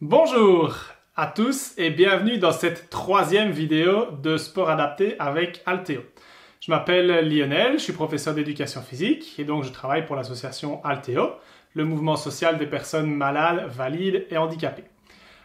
Bonjour à tous et bienvenue dans cette troisième vidéo de sport adapté avec Altéo. Je m'appelle Lionel, je suis professeur d'éducation physique et donc je travaille pour l'association Altéo, le mouvement social des personnes malades, valides et handicapées.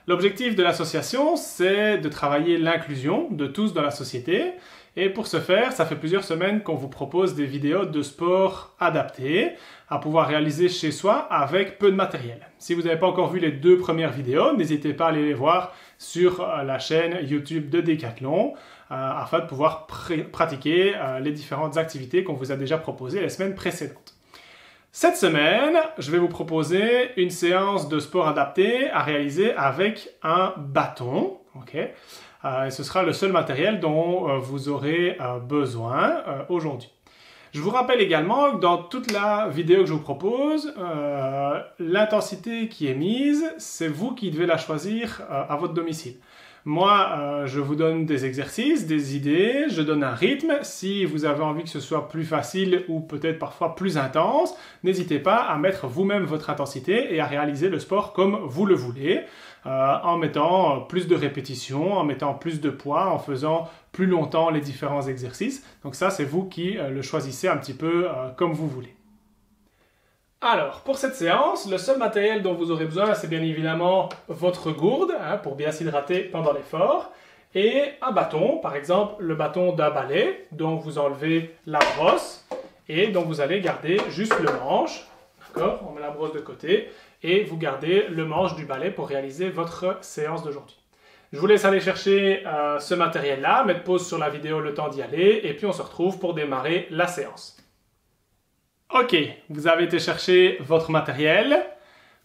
L'objectif de l'association, c'est de travailler l'inclusion de tous dans la société et pour ce faire, ça fait plusieurs semaines qu'on vous propose des vidéos de sport adaptées à pouvoir réaliser chez soi avec peu de matériel. Si vous n'avez pas encore vu les deux premières vidéos, n'hésitez pas à aller les voir sur la chaîne YouTube de Decathlon afin de pouvoir pratiquer les différentes activités qu'on vous a déjà proposées les semaines précédentes. Cette semaine, je vais vous proposer une séance de sport adapté à réaliser avec un bâton. Et ce sera le seul matériel dont vous aurez besoin aujourd'hui. Je vous rappelle également que dans toute la vidéo que je vous propose, l'intensité qui est mise, c'est vous qui devez la choisir à votre domicile. Moi, je vous donne des exercices, des idées, je donne un rythme. Si vous avez envie que ce soit plus facile ou peut-être parfois plus intense, n'hésitez pas à mettre vous-même votre intensité et à réaliser le sport comme vous le voulez, en mettant plus de répétitions, en mettant plus de poids, en faisant plus longtemps les différents exercices. Donc ça, c'est vous qui le choisissez un petit peu comme vous voulez. Alors, pour cette séance, le seul matériel dont vous aurez besoin, c'est bien évidemment votre gourde, pour bien s'hydrater pendant l'effort, et un bâton, par exemple le bâton d'un balai, dont vous enlevez la brosse, et dont vous allez garder juste le manche, d'accord? On met la brosse de côté, et vous gardez le manche du balai pour réaliser votre séance d'aujourd'hui. Je vous laisse aller chercher ce matériel-là, mettre pause sur la vidéo le temps d'y aller, et puis on se retrouve pour démarrer la séance. Ok, vous avez été chercher votre matériel.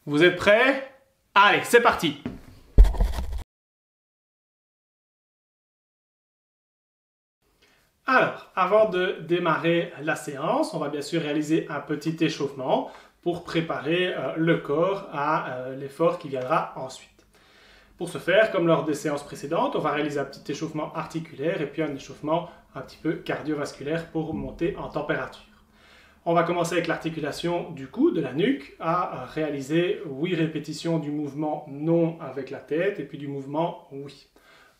Vous êtes prêts? Allez, c'est parti! Alors, avant de démarrer la séance, on va bien sûr réaliser un petit échauffement pour préparer le corps à l'effort qui viendra ensuite. Pour ce faire, comme lors des séances précédentes, on va réaliser un petit échauffement articulaire et puis un échauffement un petit peu cardiovasculaire pour monter en température. On va commencer avec l'articulation du cou, de la nuque, à réaliser 8 répétitions du mouvement non avec la tête et puis du mouvement oui.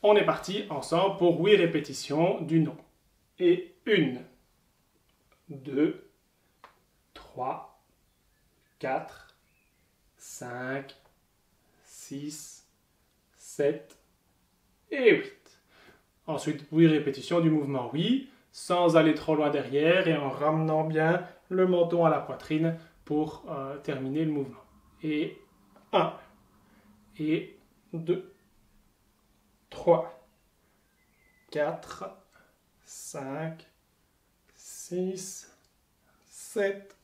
On est parti ensemble pour 8 répétitions du non. Et 1, 2, 3, 4, 5, 6, 7 et 8. Ensuite, 8 répétitions du mouvement oui, sans aller trop loin derrière et en ramenant bien le menton à la poitrine pour terminer le mouvement. Et 1, et 2, 3, 4, 5, 6, 7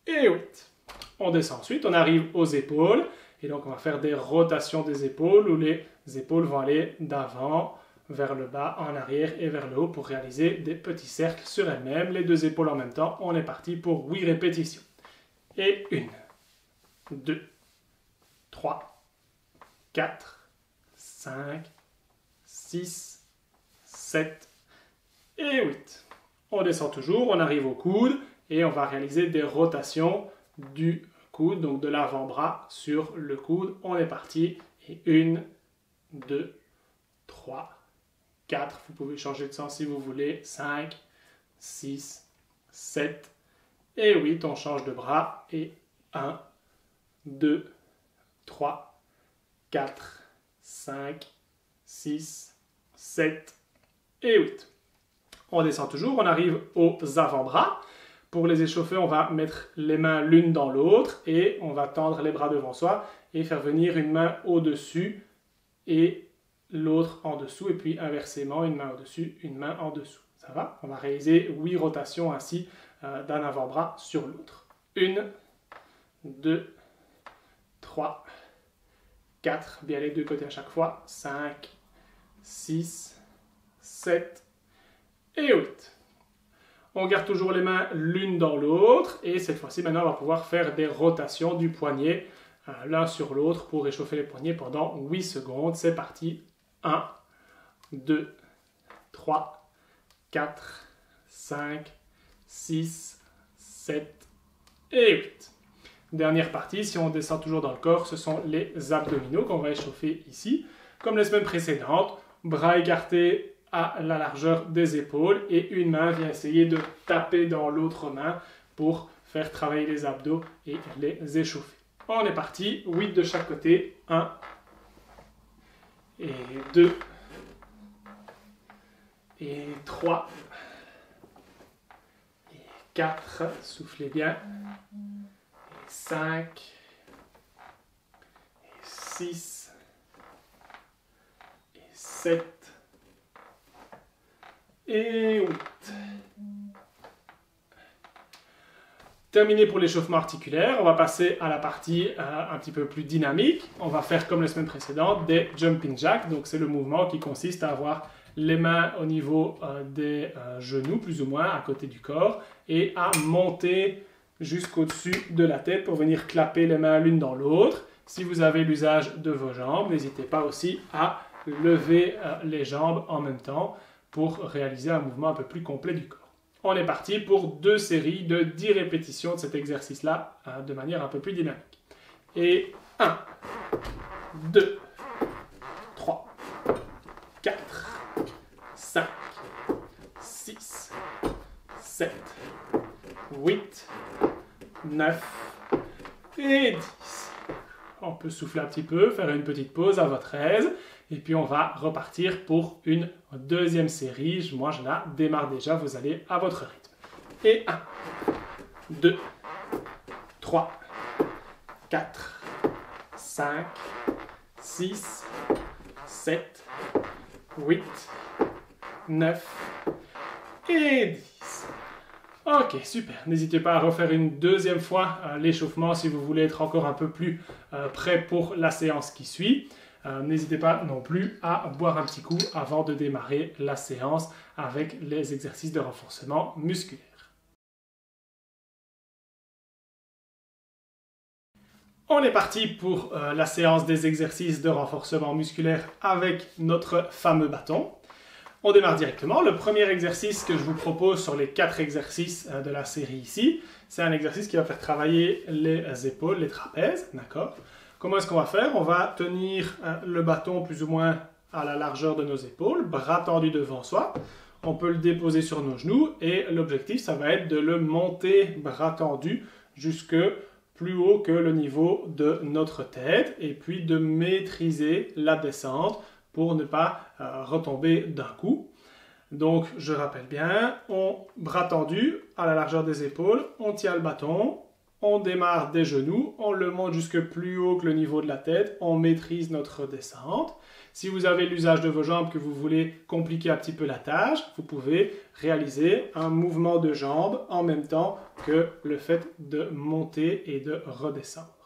et 8. On descend ensuite, on arrive aux épaules et donc on va faire des rotations des épaules où les épaules vont aller d'avant vers le bas, en arrière et vers le haut pour réaliser des petits cercles sur elles-mêmes, les deux épaules en même temps. On est parti pour 8 répétitions. Et 1, 2, 3, 4, 5, 6, 7 et 8. On descend toujours, on arrive au coude et on va réaliser des rotations du coude, donc de l'avant-bras sur le coude. On est parti. Et 1, 2, 3, 4, vous pouvez changer de sens si vous voulez, 5, 6, 7 et 8, on change de bras, et 1, 2, 3, 4, 5, 6, 7 et 8. On descend toujours, on arrive aux avant-bras. Pour les échauffer, on va mettre les mains l'une dans l'autre et on va tendre les bras devant soi et faire venir une main au-dessus et l'autre en dessous, et puis inversement, une main au-dessus, une main en dessous. Ça va? On va réaliser 8 rotations ainsi d'un avant-bras sur l'autre. 1, 2, 3, 4, bien les deux côtés à chaque fois, 5, 6, 7 et 8. On garde toujours les mains l'une dans l'autre, et cette fois-ci, maintenant, on va pouvoir faire des rotations du poignet l'un sur l'autre pour réchauffer les poignets pendant 8 secondes. C'est parti. 1, 2, 3, 4, 5, 6, 7 et 8. Dernière partie, si on descend toujours dans le corps, ce sont les abdominaux qu'on va échauffer ici. Comme les semaines précédentes, bras écartés à la largeur des épaules et une main vient essayer de taper dans l'autre main pour faire travailler les abdos et les échauffer. On est parti, 8 de chaque côté, 1 et 2 et 3 et 4, soufflez bien, et 5 et 6 et 7 et 8. Terminé pour l'échauffement articulaire, on va passer à la partie un petit peu plus dynamique. On va faire comme la semaine précédente des jumping jacks. Donc c'est le mouvement qui consiste à avoir les mains au niveau des genoux, plus ou moins, à côté du corps, et à monter jusqu'au-dessus de la tête pour venir clapper les mains l'une dans l'autre. Si vous avez l'usage de vos jambes, n'hésitez pas aussi à lever les jambes en même temps pour réaliser un mouvement un peu plus complet du corps. On est parti pour 2 séries de 10 répétitions de cet exercice-là de manière un peu plus dynamique. Et 1, 2, 3, 4, 5, 6, 7, 8, 9 et 10. On peut souffler un petit peu, faire une petite pause à votre aise. Et puis on va repartir pour une deuxième série. Moi je la démarre déjà, vous allez à votre rythme. Et 1, 2, 3, 4, 5, 6, 7, 8, 9 et 10. Ok, super. N'hésitez pas à refaire une deuxième fois l'échauffement si vous voulez être encore un peu plus prêt pour la séance qui suit. N'hésitez pas non plus à boire un petit coup avant de démarrer la séance avec les exercices de renforcement musculaire. On est parti pour la séance des exercices de renforcement musculaire avec notre fameux bâton. On démarre directement. Le premier exercice que je vous propose sur les 4 exercices de la série ici, c'est un exercice qui va faire travailler les épaules, les trapèzes, d'accord ? Comment est-ce qu'on va faire? On va tenir le bâton plus ou moins à la largeur de nos épaules, bras tendus devant soi. On peut le déposer sur nos genoux et l'objectif, ça va être de le monter bras tendus jusque plus haut que le niveau de notre tête et puis de maîtriser la descente pour ne pas retomber d'un coup. Donc, je rappelle bien, bras tendus à la largeur des épaules, on tient le bâton, on démarre des genoux, on le monte jusque plus haut que le niveau de la tête, on maîtrise notre descente. Si vous avez l'usage de vos jambes, que vous voulez compliquer un petit peu la tâche, vous pouvez réaliser un mouvement de jambes en même temps que le fait de monter et de redescendre.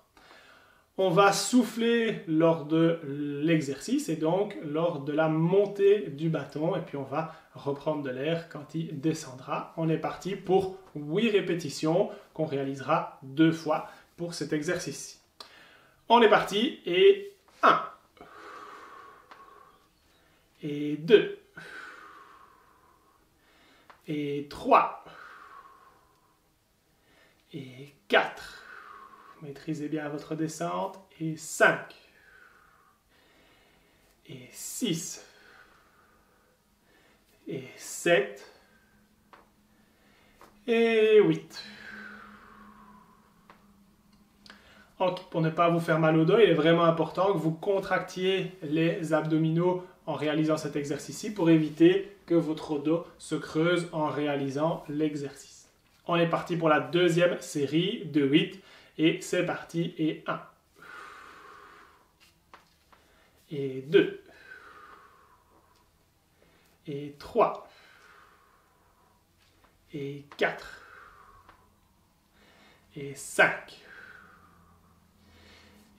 On va souffler lors de l'exercice et donc lors de la montée du bâton et puis on va reprendre de l'air quand il descendra. On est parti pour 8 répétitions qu'on réalisera 2 fois pour cet exercice-ci. On est parti et 1 et 2 et 3 et 4. Maîtrisez bien votre descente. Et 5. Et 6. Et 7. Et 8. Donc, pour ne pas vous faire mal au dos, il est vraiment important que vous contractiez les abdominaux en réalisant cet exercice-ci pour éviter que votre dos se creuse en réalisant l'exercice. On est parti pour la deuxième série de 8. Et c'est parti, et 1, et 2, et 3, et 4, et 5,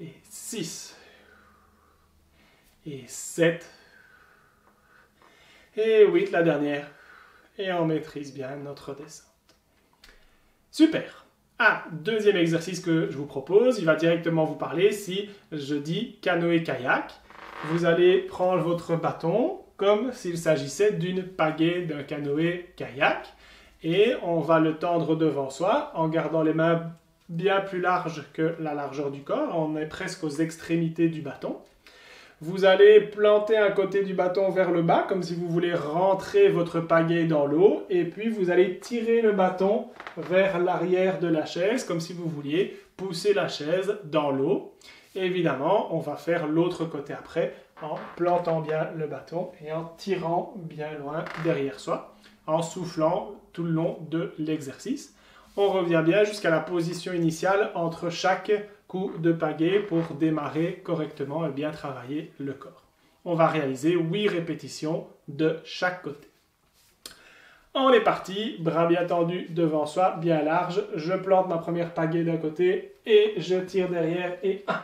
et 6, et 7, et 8, la dernière, et on maîtrise bien notre descente. Super! Deuxième exercice que je vous propose, il va directement vous parler si je dis canoë-kayak. Vous allez prendre votre bâton comme s'il s'agissait d'une pagaie d'un canoë-kayak et on va le tendre devant soi en gardant les mains bien plus large que la largeur du corps. On est presque aux extrémités du bâton. Vous allez planter un côté du bâton vers le bas, comme si vous voulez rentrer votre pagaie dans l'eau, et puis vous allez tirer le bâton vers l'arrière de la chaise, comme si vous vouliez pousser la chaise dans l'eau. Évidemment, on va faire l'autre côté après, en plantant bien le bâton et en tirant bien loin derrière soi, en soufflant tout le long de l'exercice. On revient bien jusqu'à la position initiale entre chaque coup de pagaie pour démarrer correctement et bien travailler le corps. On va réaliser 8 répétitions de chaque côté. On est parti, bras bien tendus devant soi, bien large. Je plante ma première pagaie d'un côté et je tire derrière et 1.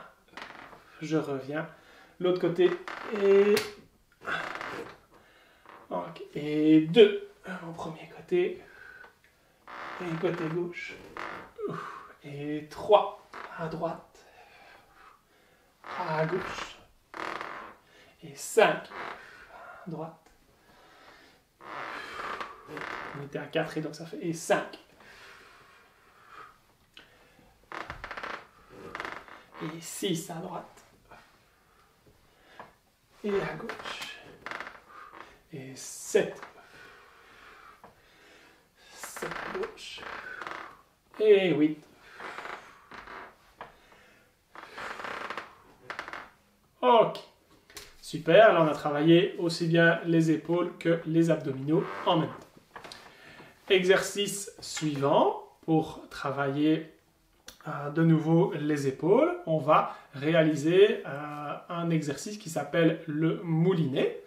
Je reviens. L'autre côté et 1. Okay. Et 2. Mon premier côté. Et côté gauche. Et 3. À droite. À gauche. Et 5. À droite. On était à 4 et donc ça fait. Et 5. Et 6 à droite. Et à gauche. Et 7. 7 à gauche. Et 8. Ok. Super, là on a travaillé aussi bien les épaules que les abdominaux en même temps. Exercice suivant, pour travailler de nouveau les épaules, on va réaliser un exercice qui s'appelle le moulinet.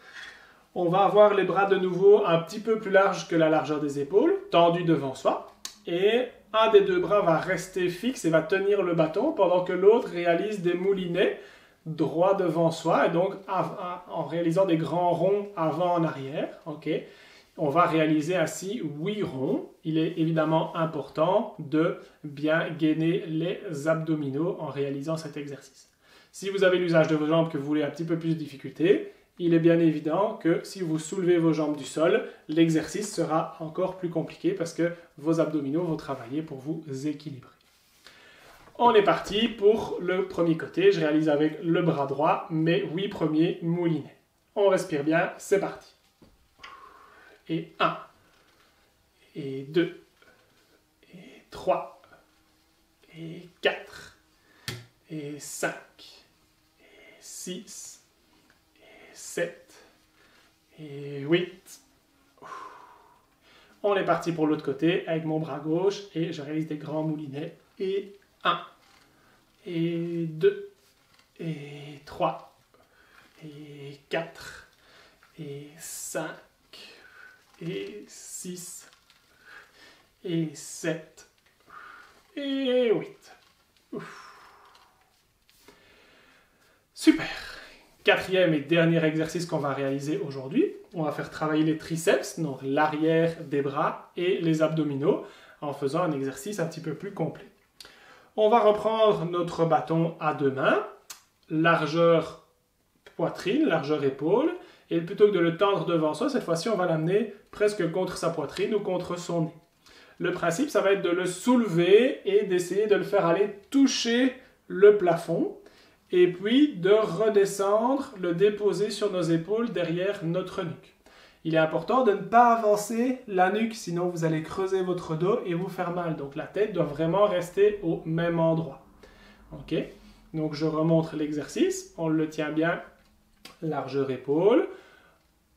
On va avoir les bras de nouveau un petit peu plus larges que la largeur des épaules, tendus devant soi, et un des deux bras va rester fixe et va tenir le bâton pendant que l'autre réalise des moulinets droit devant soi, et donc en réalisant des grands ronds avant en arrière. Okay. On va réaliser ainsi 8 ronds. Il est évidemment important de bien gainer les abdominaux en réalisant cet exercice. Si vous avez l'usage de vos jambes que vous voulez un petit peu plus de difficulté, il est bien évident que si vous soulevez vos jambes du sol, l'exercice sera encore plus compliqué parce que vos abdominaux vont travailler pour vous équilibrer. On est parti pour le premier côté. Je réalise avec le bras droit mes 8 premiers moulinets. On respire bien, c'est parti. Et 1, et 2, et 3, et 4, et 5, et 6, et 7, et 8. On est parti pour l'autre côté avec mon bras gauche et je réalise des grands moulinets. Et 1, et 2, et 3, et 4, et 5, et 6, et 7, et 8. Super. Quatrième et dernier exercice qu'on va réaliser aujourd'hui. On va faire travailler les triceps, donc l'arrière des bras et les abdominaux, en faisant un exercice un petit peu plus complet. On va reprendre notre bâton à deux mains, largeur poitrine, largeur épaule, et plutôt que de le tendre devant soi, cette fois-ci on va l'amener presque contre sa poitrine ou contre son nez. Le principe, ça va être de le soulever et d'essayer de le faire aller toucher le plafond, et puis de redescendre, le déposer sur nos épaules derrière notre nuque. Il est important de ne pas avancer la nuque, sinon vous allez creuser votre dos et vous faire mal. Donc la tête doit vraiment rester au même endroit. Ok? Donc je remontre l'exercice. On le tient bien, largeur épaule,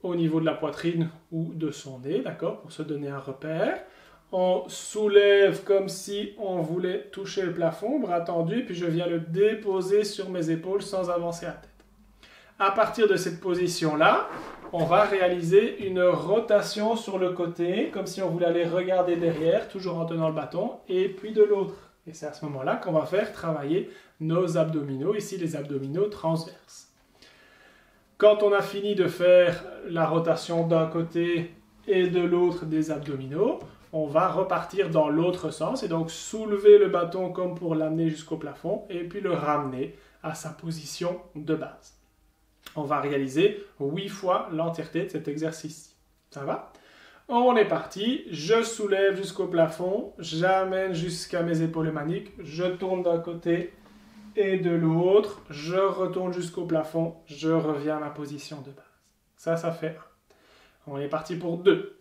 au niveau de la poitrine ou de son nez, d'accord? Pour se donner un repère. On soulève comme si on voulait toucher le plafond, bras tendu, puis je viens le déposer sur mes épaules sans avancer la tête. À partir de cette position-là, on va réaliser une rotation sur le côté, comme si on voulait aller regarder derrière, toujours en tenant le bâton, et puis de l'autre. Et c'est à ce moment-là qu'on va faire travailler nos abdominaux, ici les abdominaux transverses. Quand on a fini de faire la rotation d'un côté et de l'autre des abdominaux, on va repartir dans l'autre sens, et donc soulever le bâton comme pour l'amener jusqu'au plafond, et puis le ramener à sa position de base. On va réaliser 8 fois l'entièreté de cet exercice. Ça va? On est parti, je soulève jusqu'au plafond, j'amène jusqu'à mes épaules maniques, je tourne d'un côté et de l'autre, je retourne jusqu'au plafond, je reviens à ma position de base. Ça fait 1. On est parti pour 2.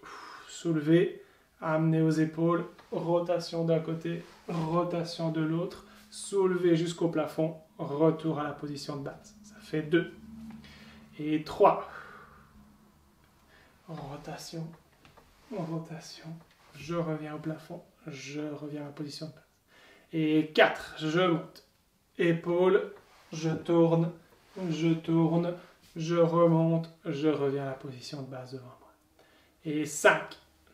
Soulever, amener aux épaules, rotation d'un côté, rotation de l'autre, soulever jusqu'au plafond, retour à la position de base. Ça fait 2. Et 3. Rotation, rotation, je reviens au plafond, je reviens à ma position de base. Et 4, je monte, épaule, je tourne, je remonte, je reviens à la position de base devant moi. Et 5,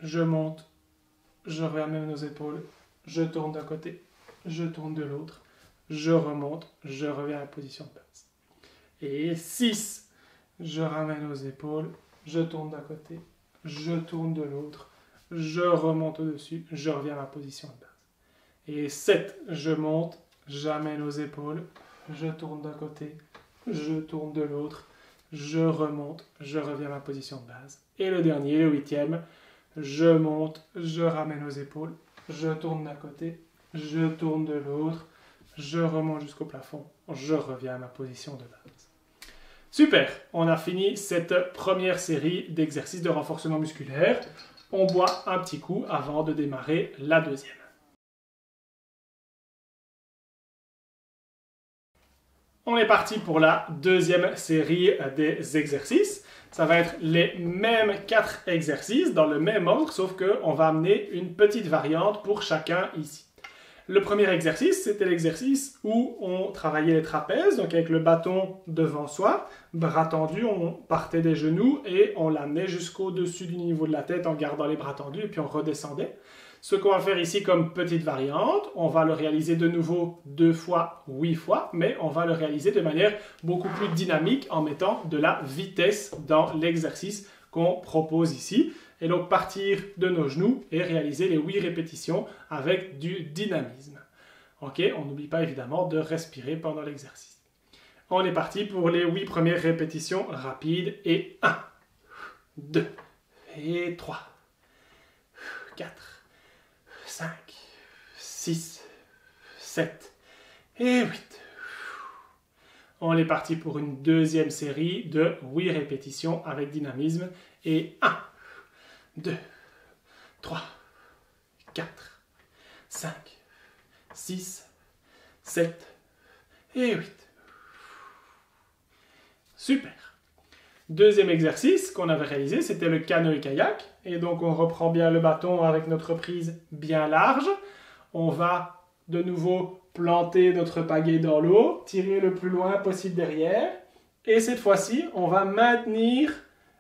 je monte, je ramène aux épaules, je tourne d'un côté, je tourne de l'autre, je remonte, je reviens à la position de base. Et 6, je ramène aux épaules, je tourne d'un côté, je tourne de l'autre, je remonte au-dessus, je reviens à ma position de base. Et 7, je monte, j'amène aux épaules, je tourne d'un côté, je tourne de l'autre, je remonte, je reviens à ma position de base. Et le dernier, le 8e, je monte, je ramène aux épaules, je tourne d'un côté, je tourne de l'autre, je remonte jusqu'au plafond, je reviens à ma position de base. Super, on a fini cette première série d'exercices de renforcement musculaire. On boit un petit coup avant de démarrer la deuxième. On est parti pour la deuxième série des exercices. Ça va être les mêmes 4 exercices dans le même ordre, sauf qu'on va amener une petite variante pour chacun ici. Le premier exercice, c'était l'exercice où on travaillait les trapèzes, donc avec le bâton devant soi, bras tendus, on partait des genoux et on l'amenait jusqu'au-dessus du niveau de la tête en gardant les bras tendus et puis on redescendait. Ce qu'on va faire ici comme petite variante, on va le réaliser de nouveau 2 fois, 8 fois, mais on va le réaliser de manière beaucoup plus dynamique en mettant de la vitesse dans l'exercice qu'on propose ici. Et donc partir de nos genoux et réaliser les 8 répétitions avec du dynamisme. Ok, on n'oublie pas évidemment de respirer pendant l'exercice. On est parti pour les 8 premières répétitions rapides et 1, 2, et 3, 4, 5, 6, 7 et 8. On est parti pour une deuxième série de 8 répétitions avec dynamisme et 1, 2, 3, 4, 5, 6, 7 et 8. Super. Deuxième exercice qu'on avait réalisé, c'était le canoë-kayak. Et donc on reprend bien le bâton avec notre prise bien large. On va de nouveau planter notre pagaie dans l'eau, tirer le plus loin possible derrière. Et cette fois-ci, on va maintenir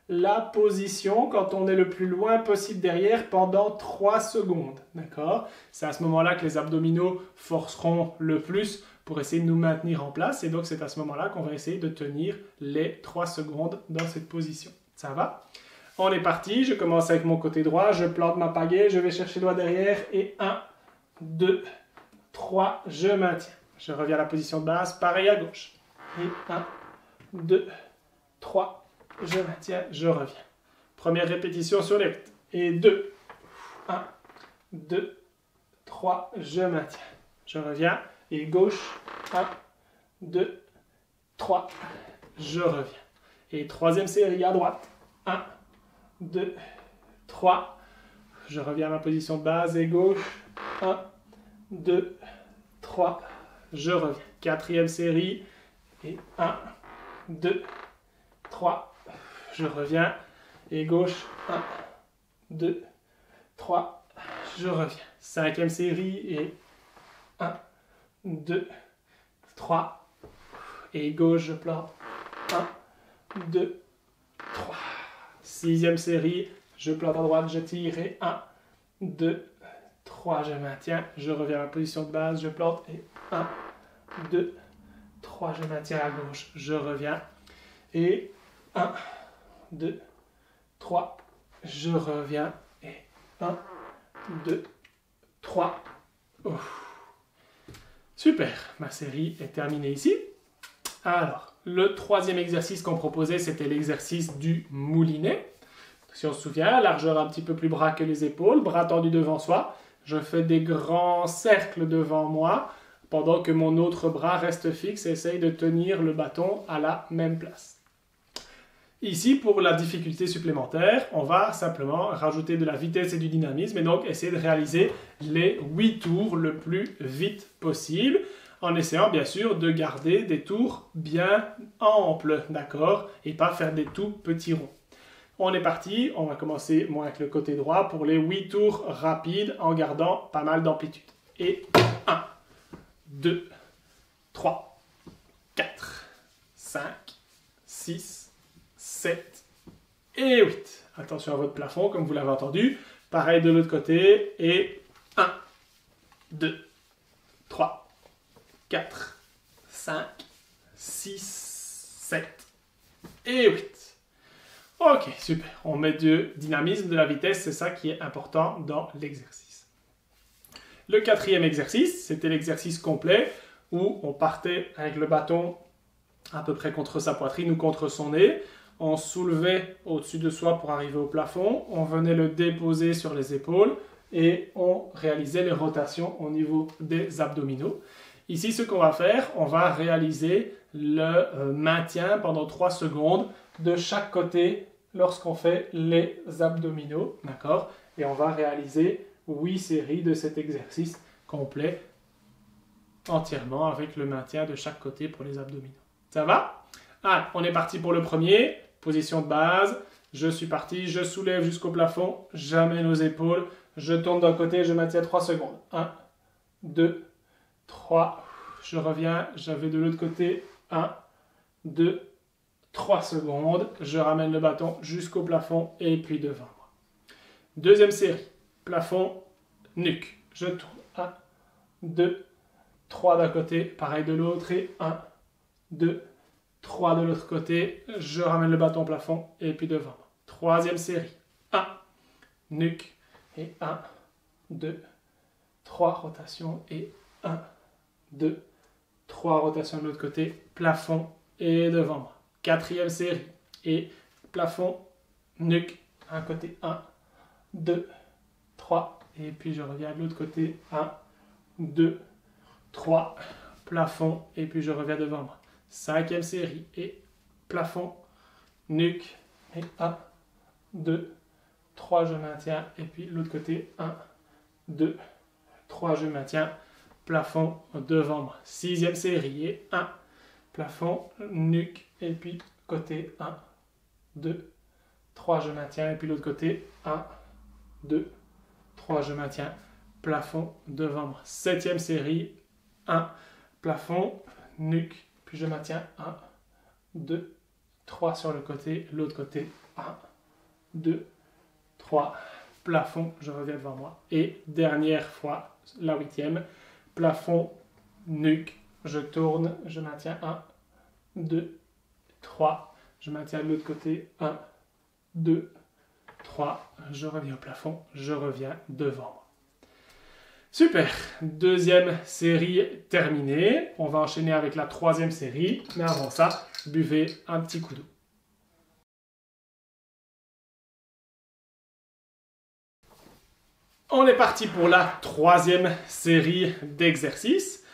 la position quand on est le plus loin possible derrière pendant 3 secondes. D'accord ? C'est à ce moment-là que les abdominaux forceront le plus pour essayer de nous maintenir en place. Et donc, c'est à ce moment-là qu'on va essayer de tenir les 3 secondes dans cette position. Ça va ? On est parti. Je commence avec mon côté droit. Je plante ma pagaie. Je vais chercher le doigt derrière. Et 1, 2, 3. Je maintiens. Je reviens à la position de base. Pareil à gauche. Et 1, 2, 3. Je maintiens, je reviens. Première répétition sur les 8. Et 2. 1, 2, 3. Je maintiens. Je reviens. Et gauche. 1, 2, 3. Je reviens. Et troisième série à droite. 1, 2, 3. Je reviens à ma position de base. Et gauche. 1, 2, 3. Je reviens. Quatrième série. Et 1, 2, 3. Je reviens, et gauche, 1, 2, 3, je reviens. Cinquième série, et 1, 2, 3, et gauche, je plante, 1, 2, 3. Sixième série, je plante à droite, je tire, et 1, 2, 3, je maintiens, je reviens à ma position de base, je plante, et 1, 2, 3, je maintiens à gauche, je reviens, et 1, 2, 3, je reviens, et 1, 2, 3. Ouf. Super, ma série est terminée ici. Alors, le troisième exercice qu'on proposait, c'était l'exercice du moulinet. Si on se souvient, largeur un petit peu plus bras que les épaules, bras tendus devant soi. Je fais des grands cercles devant moi pendant que mon autre bras reste fixe et essaye de tenir le bâton à la même place. Ici, pour la difficulté supplémentaire, on va simplement rajouter de la vitesse et du dynamisme et donc essayer de réaliser les 8 tours le plus vite possible en essayant bien sûr de garder des tours bien amples, d'accord, et pas faire des tout petits ronds. On est parti, on va commencer moi avec le côté droit pour les 8 tours rapides en gardant pas mal d'amplitude. Et 1, 2, 3, 4, 5, 6, 7 et 8. Attention à votre plafond, comme vous l'avez entendu. Pareil de l'autre côté. Et 1, 2, 3, 4, 5, 6, 7 et 8. Ok, super. On met du dynamisme, de la vitesse, c'est ça qui est important dans l'exercice. Le quatrième exercice, c'était l'exercice complet où on partait avec le bâton à peu près contre sa poitrine ou contre son nez. On soulevait au-dessus de soi pour arriver au plafond, on venait le déposer sur les épaules et on réalisait les rotations au niveau des abdominaux. Ici, ce qu'on va faire, on va réaliser le maintien pendant 3 secondes de chaque côté lorsqu'on fait les abdominaux, d'accord? Et on va réaliser 8 séries de cet exercice complet entièrement avec le maintien de chaque côté pour les abdominaux. Ça va? Allez, on est parti pour le premier. Position de base. Je suis parti, je soulève jusqu'au plafond, j'amène aux épaules, je tourne d'un côté, je maintiens 3 secondes. 1, 2, 3. Je reviens, j'avais de l'autre côté. 1, 2, 3 secondes. Je ramène le bâton jusqu'au plafond et puis devant moi. Deuxième série. Plafond, nuque. Je tourne. 1, 2, 3 d'un côté, pareil de l'autre. Et 1, 2, 3 de l'autre côté, je ramène le bâton au plafond et puis devant moi. Troisième série. 1, nuque et 1, 2, 3 rotations et 1, 2, 3 rotations de l'autre côté, plafond et devant moi. Quatrième série et plafond, nuque, un côté 1, 2, 3 et puis je reviens de l'autre côté 1, 2, 3, plafond et puis je reviens devant moi. Cinquième série et plafond, nuque et 1, 2, 3, je maintiens et puis l'autre côté 1, 2, 3, je maintiens, plafond devant moi. Sixième série et 1, plafond, nuque et puis côté 1, 2, 3, je maintiens et puis l'autre côté 1, 2, 3, je maintiens, plafond devant moi. Septième série, 1, plafond, nuque, puis je maintiens 1, 2, 3 sur le côté, l'autre côté 1, 2, 3, plafond, je reviens devant moi. Et dernière fois, la huitième, plafond, nuque, je tourne, je maintiens 1, 2, 3, je maintiens de l'autre côté 1, 2, 3, je reviens au plafond, je reviens devant moi. Super, deuxième série terminée. On va enchaîner avec la troisième série. Mais avant ça, buvez un petit coup d'eau. On est parti pour la troisième série d'exercices.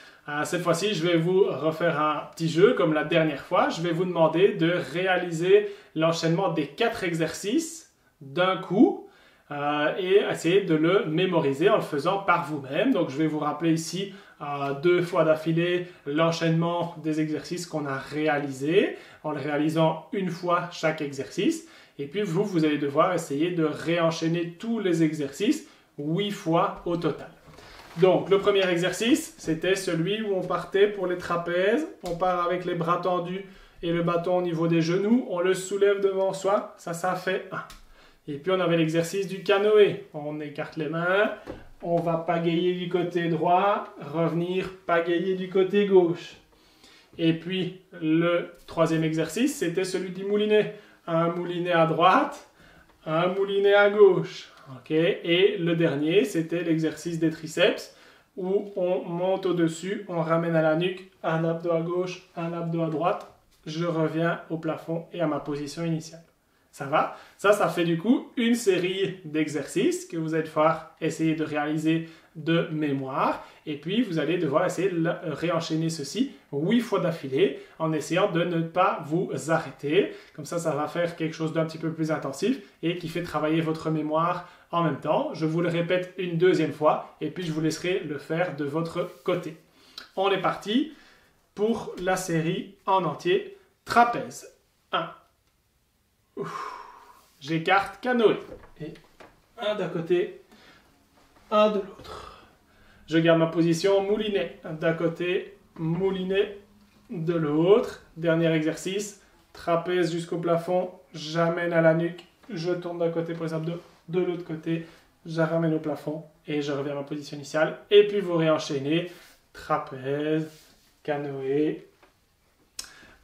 Cette fois-ci, je vais vous refaire un petit jeu comme la dernière fois. Je vais vous demander de réaliser l'enchaînement des 4 exercices d'un coup. Et essayer de le mémoriser en le faisant par vous-même. Donc je vais vous rappeler ici 2 fois d'affilée l'enchaînement des exercices qu'on a réalisés, en le réalisant une fois chaque exercice. Et puis vous allez devoir essayer de réenchaîner tous les exercices 8 fois au total. Donc le premier exercice, c'était celui où on partait pour les trapèzes. On part avec les bras tendus et le bâton au niveau des genoux. On le soulève devant soi. Ça fait 1. Et puis on avait l'exercice du canoë. On écarte les mains, on va pagayer du côté droit, revenir pagayer du côté gauche. Et puis le troisième exercice, c'était celui du moulinet. Un moulinet à droite, un moulinet à gauche. Okay. Et le dernier, c'était l'exercice des triceps, où on monte au-dessus, on ramène à la nuque, un abdos à gauche, un abdos à droite. Je reviens au plafond et à ma position initiale. Ça va? Ça fait du coup une série d'exercices que vous allez devoir essayer de réaliser de mémoire. Et puis, vous allez devoir essayer de réenchaîner ceci 8 fois d'affilée en essayant de ne pas vous arrêter. Comme ça va faire quelque chose d'un petit peu plus intensif et qui fait travailler votre mémoire en même temps. Je vous le répète une deuxième fois et puis je vous laisserai le faire de votre côté. On est parti pour la série en entier. Trapèze. 1. J'écarte canoë. Et un d'un côté, un de l'autre. Je garde ma position moulinet. D'un côté, moulinet de l'autre. Dernier exercice. Trapèze jusqu'au plafond. J'amène à la nuque. Je tourne d'un côté pour les abdos. De l'autre côté, je ramène au plafond. Et je reviens à ma position initiale. Et puis vous réenchaînez. Trapèze, canoë,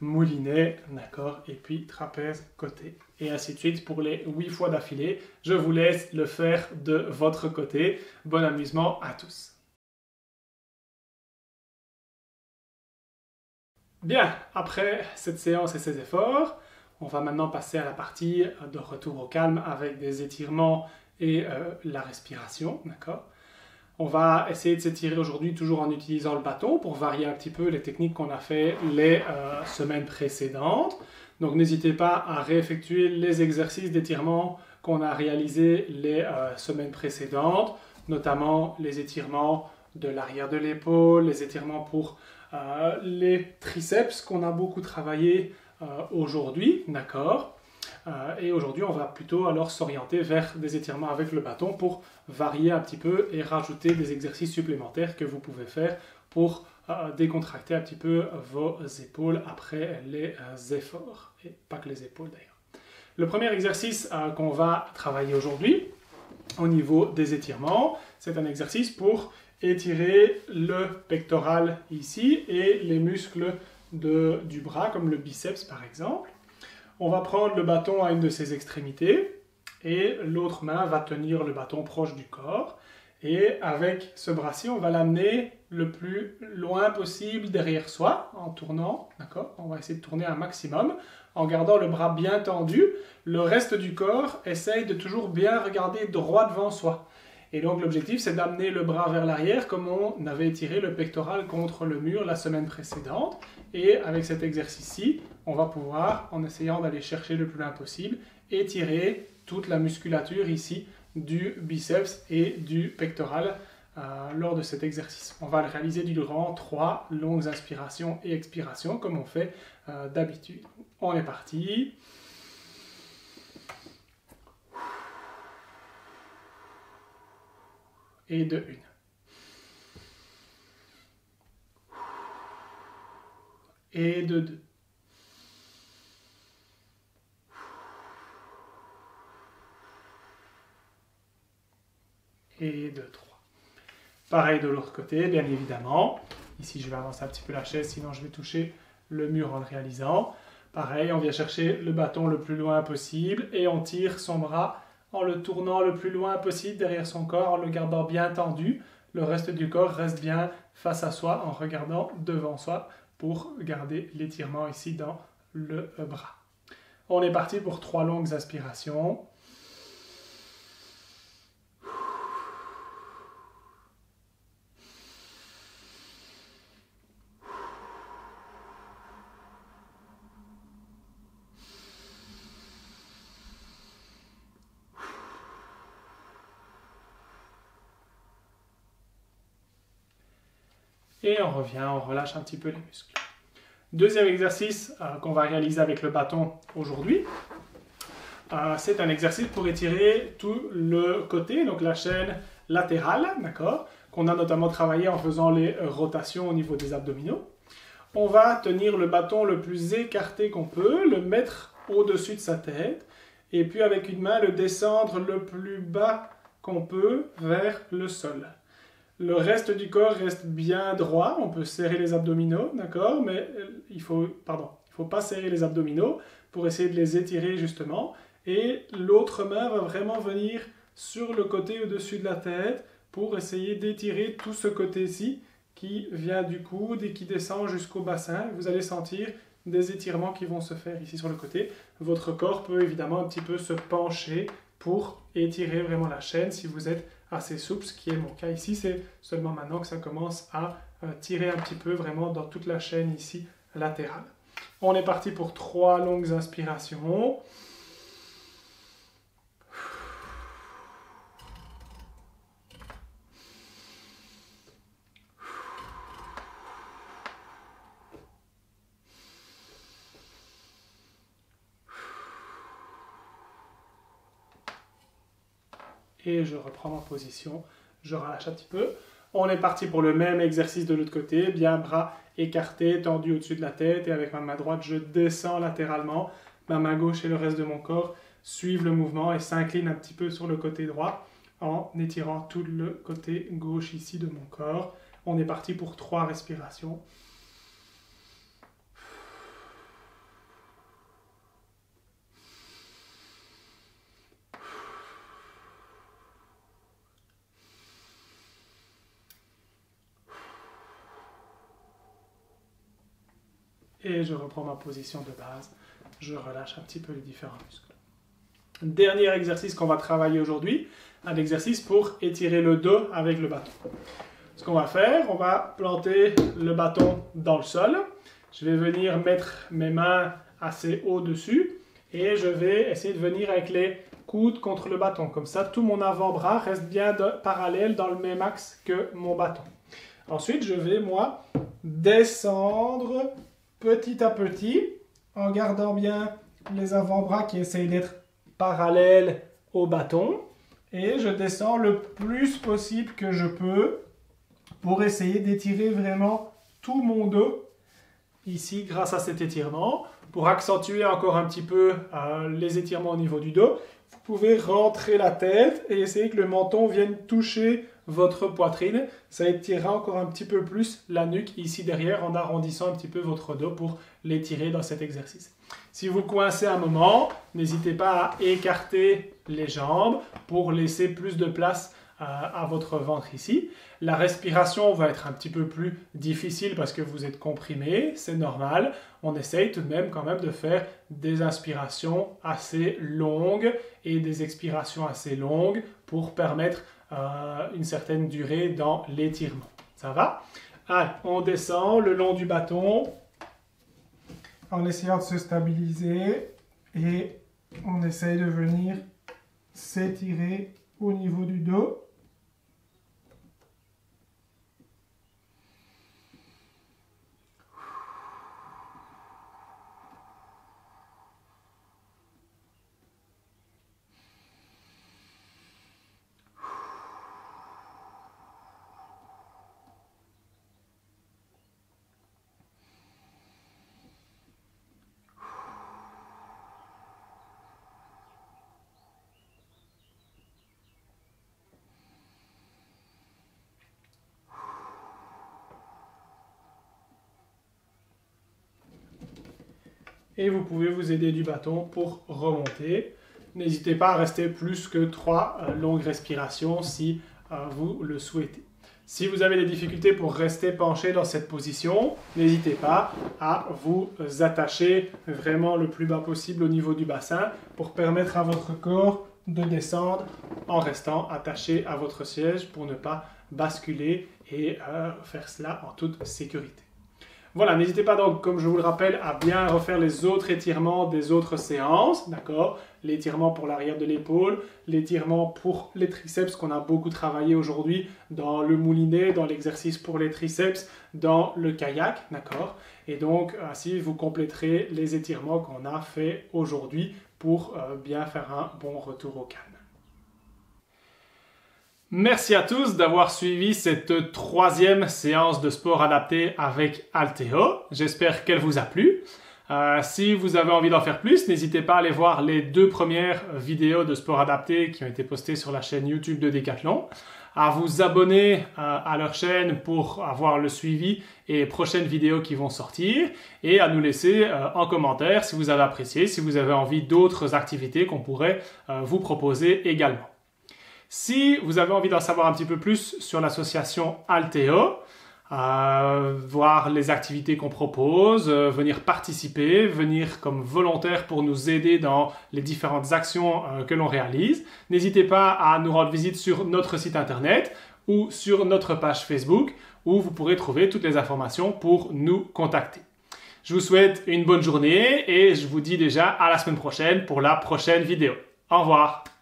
moulinet, d'accord, et puis trapèze, côté, et ainsi de suite pour les 8 fois d'affilée. Je vous laisse le faire de votre côté. Bon amusement à tous. Bien, après cette séance et ces efforts, on va maintenant passer à la partie de retour au calme avec des étirements et la respiration, d'accord. On va essayer de s'étirer aujourd'hui toujours en utilisant le bâton pour varier un petit peu les techniques qu'on a fait les semaines précédentes. Donc n'hésitez pas à réeffectuer les exercices d'étirement qu'on a réalisés les semaines précédentes, notamment les étirements de l'arrière de l'épaule, les étirements pour les triceps qu'on a beaucoup travaillé aujourd'hui, d'accord. Et aujourd'hui, on va plutôt alors s'orienter vers des étirements avec le bâton pour varier un petit peu et rajouter des exercices supplémentaires que vous pouvez faire pour décontracter un petit peu vos épaules après les efforts. Et pas que les épaules d'ailleurs. Le premier exercice qu'on va travailler aujourd'hui au niveau des étirements, c'est un exercice pour étirer le pectoral ici et les muscles du bras, comme le biceps par exemple. On va prendre le bâton à une de ses extrémités et l'autre main va tenir le bâton proche du corps. Et avec ce bras-ci, on va l'amener le plus loin possible derrière soi en tournant. D'accord ? On va essayer de tourner un maximum en gardant le bras bien tendu. Le reste du corps essaye de toujours bien regarder droit devant soi. Et donc l'objectif, c'est d'amener le bras vers l'arrière comme on avait étiré le pectoral contre le mur la semaine précédente. Et avec cet exercice-ci, on va pouvoir, en essayant d'aller chercher le plus loin possible, étirer toute la musculature ici du biceps et du pectoral lors de cet exercice. On va le réaliser durant 3 longues inspirations et expirations comme on fait d'habitude. On est parti. Et de 1. Et de 2. Et de 3. Pareil de l'autre côté, bien évidemment. Ici, je vais avancer un petit peu la chaise, sinon je vais toucher le mur en le réalisant. Pareil, on vient chercher le bâton le plus loin possible et on tire son bras en le tournant le plus loin possible derrière son corps, en le gardant bien tendu. Le reste du corps reste bien face à soi en regardant devant soi pour garder l'étirement ici dans le bras. On est parti pour 3 longues inspirations. Et on revient, on relâche un petit peu les muscles. Deuxième exercice qu'on va réaliser avec le bâton aujourd'hui, c'est un exercice pour étirer tout le côté, donc la chaîne latérale, d'accord, qu'on a notamment travaillé en faisant les rotations au niveau des abdominaux. On va tenir le bâton le plus écarté qu'on peut, le mettre au-dessus de sa tête, et puis avec une main le descendre le plus bas qu'on peut vers le sol. Le reste du corps reste bien droit, on peut serrer les abdominaux, d'accord, mais il faut pas serrer les abdominaux pour essayer de les étirer justement. Et l'autre main va vraiment venir sur le côté au-dessus de la tête pour essayer d'étirer tout ce côté-ci qui vient du coude et qui descend jusqu'au bassin. Vous allez sentir des étirements qui vont se faire ici sur le côté. Votre corps peut évidemment un petit peu se pencher pour étirer vraiment la chaîne si vous êtes assez souple, ce qui est mon cas ici. C'est seulement maintenant que ça commence à tirer un petit peu vraiment dans toute la chaîne ici latérale. On est parti pour 3 longues inspirations. Et je reprends ma position, je relâche un petit peu. On est parti pour le même exercice de l'autre côté, bien bras écartés, tendus au-dessus de la tête, et avec ma main droite, je descends latéralement. Ma main gauche et le reste de mon corps suivent le mouvement et s'inclinent un petit peu sur le côté droit en étirant tout le côté gauche ici de mon corps. On est parti pour 3 respirations. Et je reprends ma position de base. Je relâche un petit peu les différents muscles. Dernier exercice qu'on va travailler aujourd'hui, un exercice pour étirer le dos avec le bâton. Ce qu'on va faire, on va planter le bâton dans le sol. Je vais venir mettre mes mains assez haut dessus et je vais essayer de venir avec les coudes contre le bâton. Comme ça, tout mon avant-bras reste bien parallèle dans le même axe que mon bâton. Ensuite, je vais, moi, descendre petit à petit, en gardant bien les avant-bras qui essayent d'être parallèles au bâton. Et je descends le plus possible que je peux pour essayer d'étirer vraiment tout mon dos ici grâce à cet étirement. Pour accentuer encore un petit peu les étirements au niveau du dos, vous pouvez rentrer la tête et essayer que le menton vienne toucher votre poitrine. Ça étirera encore un petit peu plus la nuque ici derrière en arrondissant un petit peu votre dos pour l'étirer dans cet exercice. Si vous coincez un moment, n'hésitez pas à écarter les jambes pour laisser plus de place à votre ventre ici. La respiration va être un petit peu plus difficile parce que vous êtes comprimé, c'est normal. On essaye tout de même quand même de faire des inspirations assez longues et des expirations assez longues pour permettre une certaine durée dans l'étirement. Ça va? Allez, on descend le long du bâton en essayant de se stabiliser et on essaye de venir s'étirer au niveau du dos. Et vous pouvez vous aider du bâton pour remonter. N'hésitez pas à rester plus que 3 longues respirations si vous le souhaitez. Si vous avez des difficultés pour rester penché dans cette position, n'hésitez pas à vous attacher vraiment le plus bas possible au niveau du bassin pour permettre à votre corps de descendre en restant attaché à votre siège pour ne pas basculer et faire cela en toute sécurité. Voilà, n'hésitez pas donc, comme je vous le rappelle, à bien refaire les autres étirements des autres séances, d'accord? L'étirement pour l'arrière de l'épaule, l'étirement pour les triceps qu'on a beaucoup travaillé aujourd'hui dans le moulinet, dans l'exercice pour les triceps, dans le kayak, d'accord? Et donc, ainsi, vous compléterez les étirements qu'on a fait aujourd'hui pour bien faire un bon retour au calme. Merci à tous d'avoir suivi cette 3e séance de sport adapté avec Alteo. J'espère qu'elle vous a plu. Si vous avez envie d'en faire plus, n'hésitez pas à aller voir les 2 premières vidéos de sport adapté qui ont été postées sur la chaîne YouTube de Decathlon, à vous abonner à leur chaîne pour avoir le suivi et les prochaines vidéos qui vont sortir, et à nous laisser en commentaire si vous avez apprécié, si vous avez envie d'autres activités qu'on pourrait vous proposer également. Si vous avez envie d'en savoir un petit peu plus sur l'association Alteo, voir les activités qu'on propose, venir participer, venir comme volontaire pour nous aider dans les différentes actions que l'on réalise. N'hésitez pas à nous rendre visite sur notre site internet ou sur notre page Facebook où vous pourrez trouver toutes les informations pour nous contacter. Je vous souhaite une bonne journée et je vous dis déjà à la semaine prochaine pour la prochaine vidéo. Au revoir!